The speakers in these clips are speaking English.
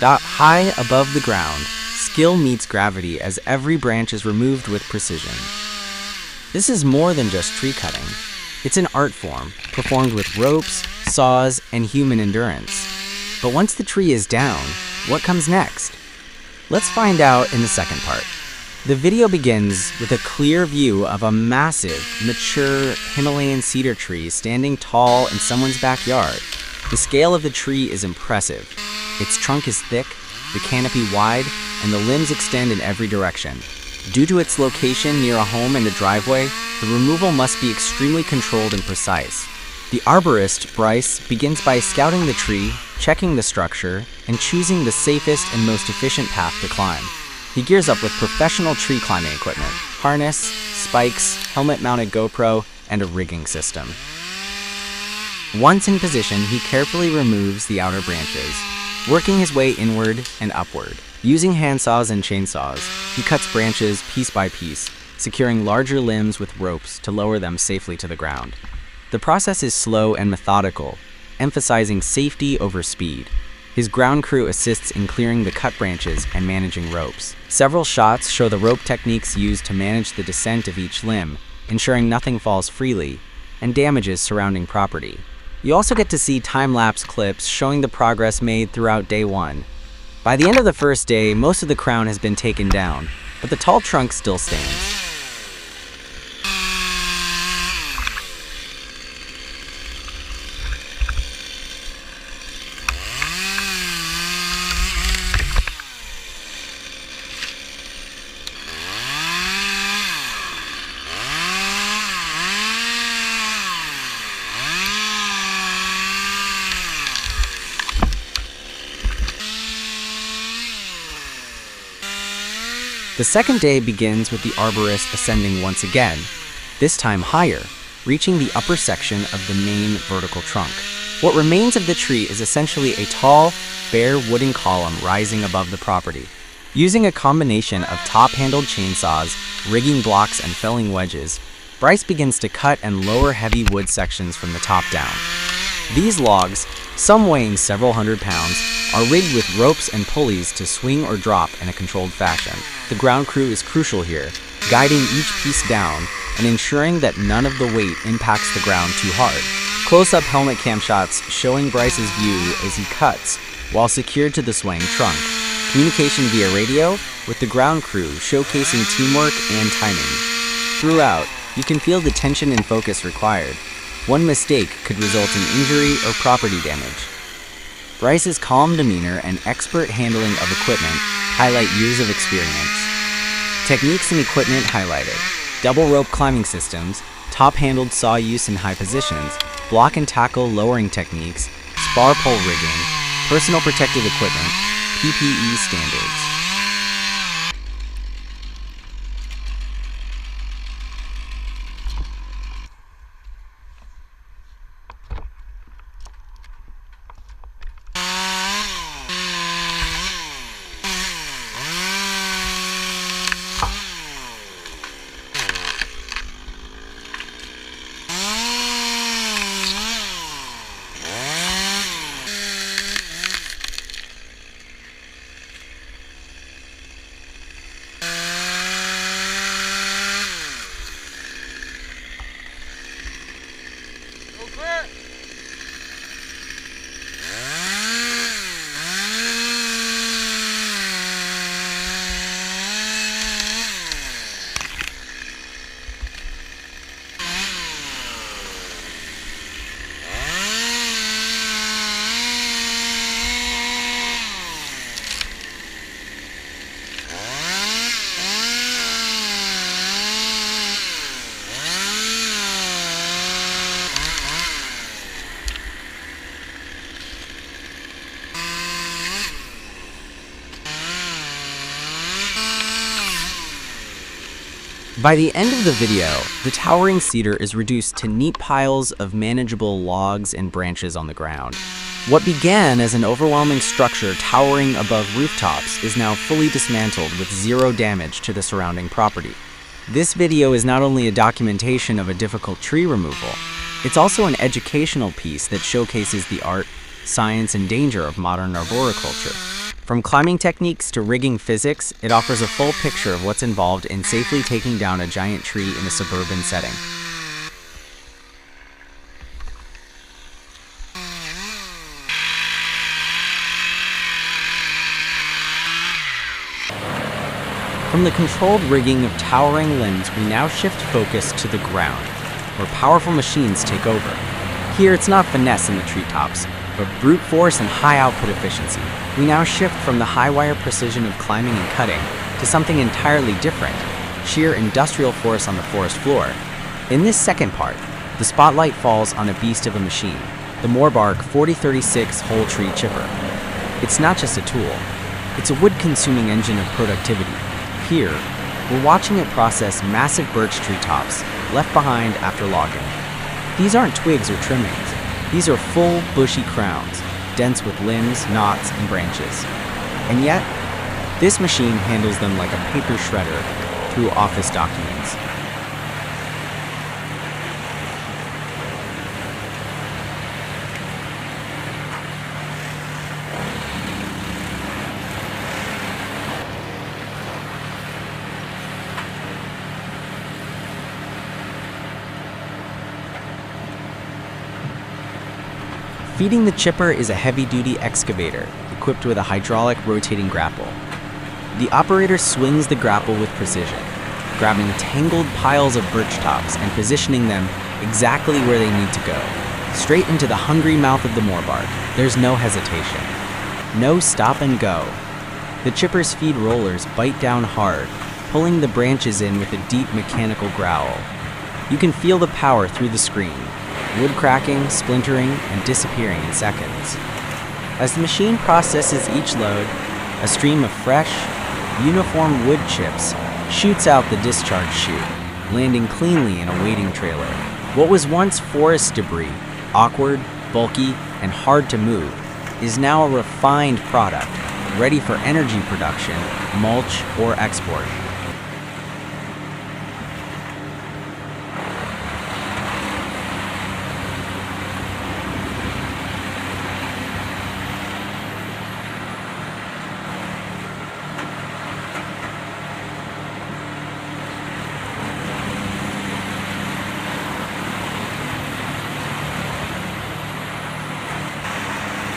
High above the ground, skill meets gravity as every branch is removed with precision. This is more than just tree cutting. It's an art form, performed with ropes, saws, and human endurance. But once the tree is down, what comes next? Let's find out in the second part. The video begins with a clear view of a massive, mature Himalayan cedar tree standing tall in someone's backyard. The scale of the tree is impressive. Its trunk is thick, the canopy wide, and the limbs extend in every direction. Due to its location near a home and a driveway, the removal must be extremely controlled and precise. The arborist, Bryce, begins by scouting the tree, checking the structure, and choosing the safest and most efficient path to climb. He gears up with professional tree climbing equipment, harness, spikes, helmet-mounted GoPro, and a rigging system. Once in position, he carefully removes the outer branches, working his way inward and upward. Using handsaws and chainsaws, he cuts branches piece by piece, securing larger limbs with ropes to lower them safely to the ground. The process is slow and methodical, emphasizing safety over speed. His ground crew assists in clearing the cut branches and managing ropes. Several shots show the rope techniques used to manage the descent of each limb, ensuring nothing falls freely and damages surrounding property. You also get to see time-lapse clips showing the progress made throughout day one. By the end of the first day, most of the crown has been taken down, but the tall trunk still stands. The second day begins with the arborist ascending once again, this time higher, reaching the upper section of the main vertical trunk. What remains of the tree is essentially a tall, bare wooden column rising above the property. Using a combination of top-handled chainsaws, rigging blocks, and felling wedges, Bryce begins to cut and lower heavy wood sections from the top down. These logs, some weighing several hundred pounds, are rigged with ropes and pulleys to swing or drop in a controlled fashion. The ground crew is crucial here, guiding each piece down and ensuring that none of the weight impacts the ground too hard. Close-up helmet cam shots showing Bryce's view as he cuts while secured to the swaying trunk. Communication via radio with the ground crew showcasing teamwork and timing. Throughout, you can feel the tension and focus required. One mistake could result in injury or property damage. Bryce's calm demeanor and expert handling of equipment highlight years of experience. Techniques and equipment highlighted: double rope climbing systems, top-handled saw use in high positions, block and tackle lowering techniques, spar pole rigging, personal protective equipment, PPE standards. By the end of the video, the towering cedar is reduced to neat piles of manageable logs and branches on the ground. What began as an overwhelming structure towering above rooftops is now fully dismantled with zero damage to the surrounding property. This video is not only a documentation of a difficult tree removal, it's also an educational piece that showcases the art, science, and danger of modern arboriculture. From climbing techniques to rigging physics, it offers a full picture of what's involved in safely taking down a giant tree in a suburban setting. From the controlled rigging of towering limbs, we now shift focus to the ground, where powerful machines take over. Here, it's not finesse in the treetops, but brute force and high output efficiency. We now shift from the high-wire precision of climbing and cutting to something entirely different, sheer industrial force on the forest floor. In this second part, the spotlight falls on a beast of a machine, the Morbark 4036 whole tree chipper. It's not just a tool, it's a wood-consuming engine of productivity. Here, we're watching it process massive birch tree tops left behind after logging. These aren't twigs or trimmings. These are full, bushy crowns, dense with limbs, knots, and branches. And yet, this machine handles them like a paper shredder through office documents. Feeding the chipper is a heavy-duty excavator equipped with a hydraulic rotating grapple. The operator swings the grapple with precision, grabbing tangled piles of birch tops and positioning them exactly where they need to go, straight into the hungry mouth of the Morbark. There's no hesitation, no stop and go. The chipper's feed rollers bite down hard, pulling the branches in with a deep mechanical growl. You can feel the power through the screen, wood cracking, splintering, and disappearing in seconds. As the machine processes each load, a stream of fresh, uniform wood chips shoots out the discharge chute, landing cleanly in a waiting trailer. What was once forest debris, awkward, bulky, and hard to move, is now a refined product, ready for energy production, mulch, or export.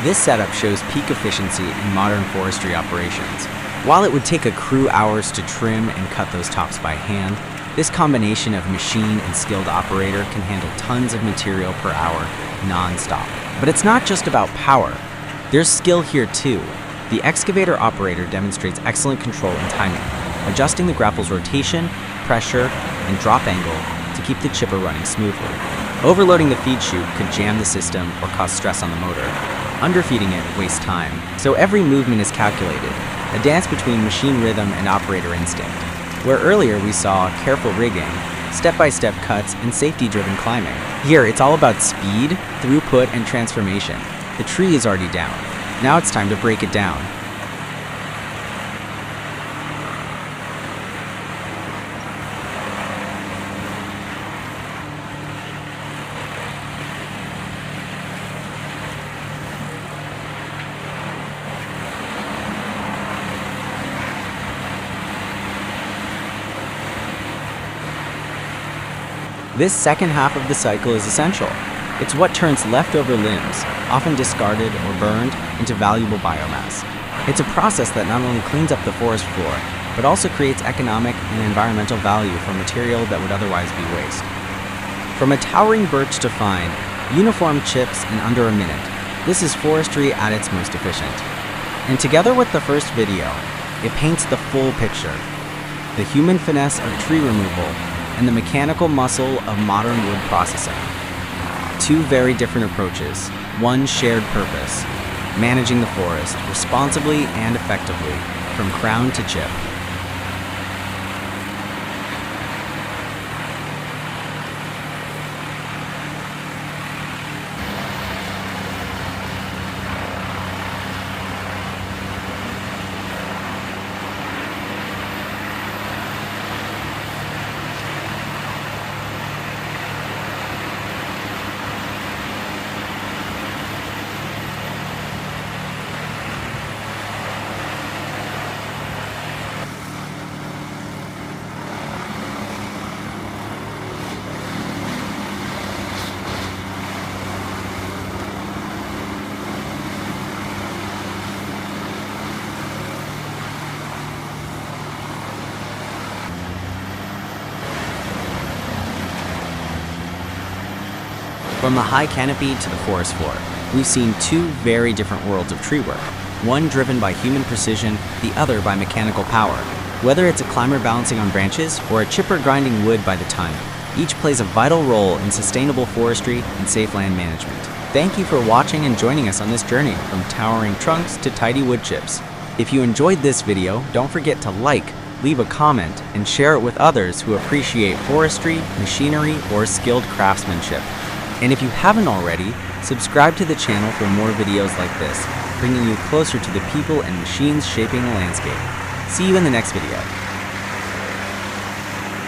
This setup shows peak efficiency in modern forestry operations. While it would take a crew hours to trim and cut those tops by hand, this combination of machine and skilled operator can handle tons of material per hour, non-stop. But it's not just about power. There's skill here too. The excavator operator demonstrates excellent control and timing, adjusting the grapple's rotation, pressure, and drop angle to keep the chipper running smoothly. Overloading the feed chute could jam the system or cause stress on the motor. Underfeeding it wastes time, so every movement is calculated, a dance between machine rhythm and operator instinct. Where earlier we saw careful rigging, step-by-step cuts, and safety-driven climbing. Here, it's all about speed, throughput, and transformation. The tree is already down. Now it's time to break it down. This second half of the cycle is essential. It's what turns leftover limbs, often discarded or burned, into valuable biomass. It's a process that not only cleans up the forest floor, but also creates economic and environmental value for material that would otherwise be waste. From a towering birch to fine, uniform chips in under a minute, this is forestry at its most efficient. And together with the first video, it paints the full picture. The human finesse of tree removal and the mechanical muscle of modern wood processing. Two very different approaches, one shared purpose, managing the forest responsibly and effectively, from crown to chip. From the high canopy to the forest floor, we've seen two very different worlds of tree work, one driven by human precision, the other by mechanical power. Whether it's a climber balancing on branches or a chipper grinding wood by the ton, each plays a vital role in sustainable forestry and safe land management. Thank you for watching and joining us on this journey from towering trunks to tidy wood chips. If you enjoyed this video, don't forget to like, leave a comment, and share it with others who appreciate forestry, machinery, or skilled craftsmanship. And if you haven't already, subscribe to the channel for more videos like this, bringing you closer to the people and machines shaping the landscape. See you in the next video.